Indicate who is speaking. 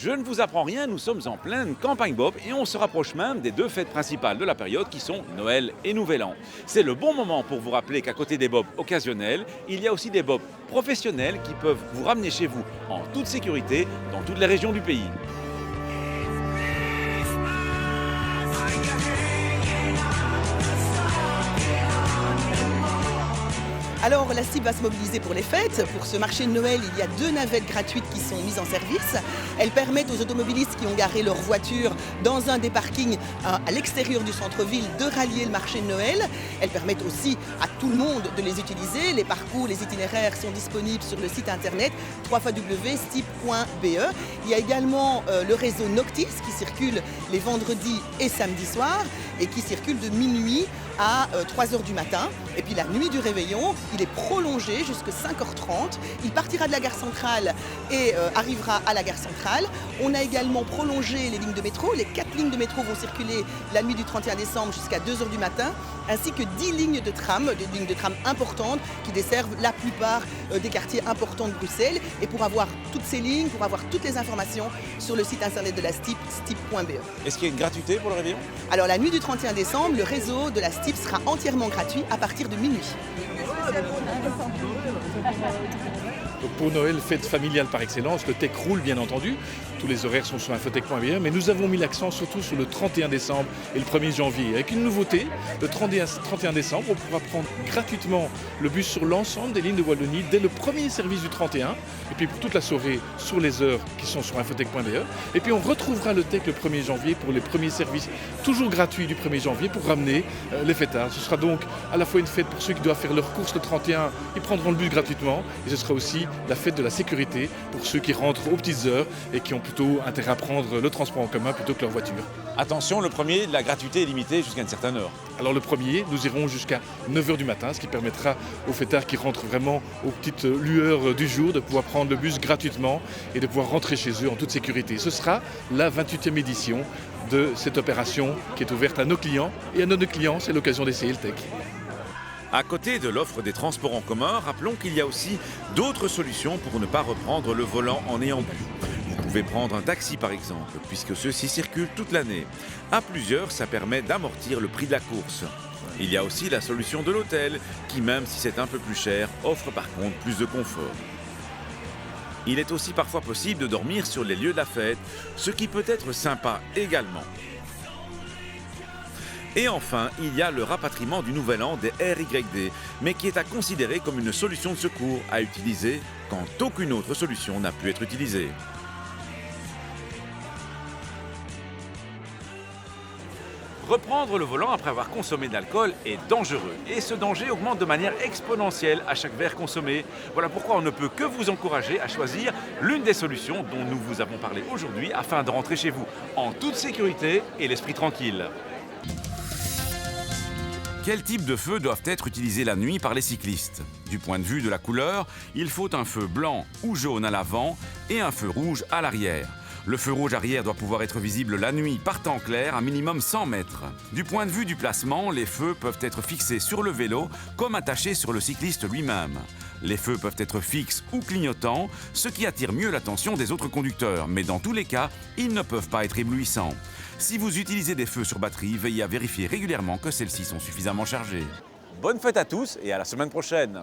Speaker 1: Je ne vous apprends rien, nous sommes en pleine campagne Bob et on se rapproche même des deux fêtes principales de la période qui sont Noël et Nouvel An. C'est le bon moment pour vous rappeler qu'à côté des bobs occasionnels, il y a aussi des bobs professionnels qui peuvent vous ramener chez vous en toute sécurité dans toutes les régions du pays.
Speaker 2: Alors la STIB va se mobiliser pour les fêtes. Pour ce marché de Noël, il y a 2 navettes gratuites qui sont mises en service. Elles permettent aux automobilistes qui ont garé leur voiture dans un des parkings à l'extérieur du centre-ville de rallier le marché de Noël. Elles permettent aussi à tout le monde de les utiliser. Les parcours, les itinéraires sont disponibles sur le site internet www.stib.be. Il y a également le réseau Noctis qui circule les vendredis et samedis soirs et qui circule de minuit à 3h du matin. Et puis la nuit du réveillon, il est prolongé jusqu'à 5h30. Il partira de la gare centrale et arrivera à la gare centrale. On a également prolongé les lignes de métro. Les 4 lignes de métro vont circuler la nuit du 31 décembre jusqu'à 2h du matin, ainsi que 10 lignes de tram, des lignes de tram importantes qui desservent la plupart des quartiers importants de Bruxelles. Et pour avoir toutes ces lignes, pour avoir toutes les informations sur le site internet de la STIB, stib.be.
Speaker 1: Est-ce qu'il y a une gratuité pour le réveillon?
Speaker 2: Alors la nuit du 31 décembre, le réseau de la STIB sera entièrement gratuit à partir de minuit.
Speaker 3: Donc pour Noël, fête familiale par excellence, le tech roule bien entendu. Tous les horaires sont sur infotech.be, mais nous avons mis l'accent surtout sur le 31 décembre et le 1er janvier. Avec une nouveauté, le 31 décembre, on pourra prendre gratuitement le bus sur l'ensemble des lignes de Wallonie dès le premier service du 31, et puis pour toute la soirée sur les heures qui sont sur infotech.be. Et puis on retrouvera le tech le 1er janvier pour les premiers services, toujours gratuits du 1er janvier pour ramener les fêtards. Ce sera donc à la fois une fête pour ceux qui doivent faire leurs courses le 31, ils prendront le bus gratuitement, et ce sera aussi la fête de la sécurité pour ceux qui rentrent aux petites heures et qui ont plutôt intérêt à prendre le transport en commun plutôt que leur voiture.
Speaker 1: Attention, le premier, la gratuité est limitée jusqu'à une certaine heure.
Speaker 3: Alors le premier, nous irons jusqu'à 9h du matin, ce qui permettra aux fêtards qui rentrent vraiment aux petites lueurs du jour de pouvoir prendre le bus gratuitement et de pouvoir rentrer chez eux en toute sécurité. Ce sera la 28e édition de cette opération qui est ouverte à nos clients et à nos clients, c'est l'occasion d'essayer le tech.
Speaker 1: À côté de l'offre des transports en commun, rappelons qu'il y a aussi d'autres solutions pour ne pas reprendre le volant en ayant bu. Vous pouvez prendre un taxi par exemple, puisque ceux-ci circulent toute l'année. À plusieurs, ça permet d'amortir le prix de la course. Il y a aussi la solution de l'hôtel, qui même si c'est un peu plus cher, offre par contre plus de confort. Il est aussi parfois possible de dormir sur les lieux de la fête, ce qui peut être sympa également. Et enfin, il y a le rapatriement du Nouvel An des RYD, mais qui est à considérer comme une solution de secours à utiliser quand aucune autre solution n'a pu être utilisée. Reprendre le volant après avoir consommé de l'alcool est dangereux et ce danger augmente de manière exponentielle à chaque verre consommé. Voilà pourquoi on ne peut que vous encourager à choisir l'une des solutions dont nous vous avons parlé aujourd'hui afin de rentrer chez vous en toute sécurité et l'esprit tranquille. Quels types de feux doivent être utilisés la nuit par les cyclistes? Du point de vue de la couleur, il faut un feu blanc ou jaune à l'avant et un feu rouge à l'arrière. Le feu rouge arrière doit pouvoir être visible la nuit par temps clair à minimum 100 mètres. Du point de vue du placement, les feux peuvent être fixés sur le vélo comme attachés sur le cycliste lui-même. Les feux peuvent être fixes ou clignotants, ce qui attire mieux l'attention des autres conducteurs, mais dans tous les cas, ils ne peuvent pas être éblouissants. Si vous utilisez des feux sur batterie, veillez à vérifier régulièrement que celles-ci sont suffisamment chargées. Bonne fête à tous et à la semaine prochaine!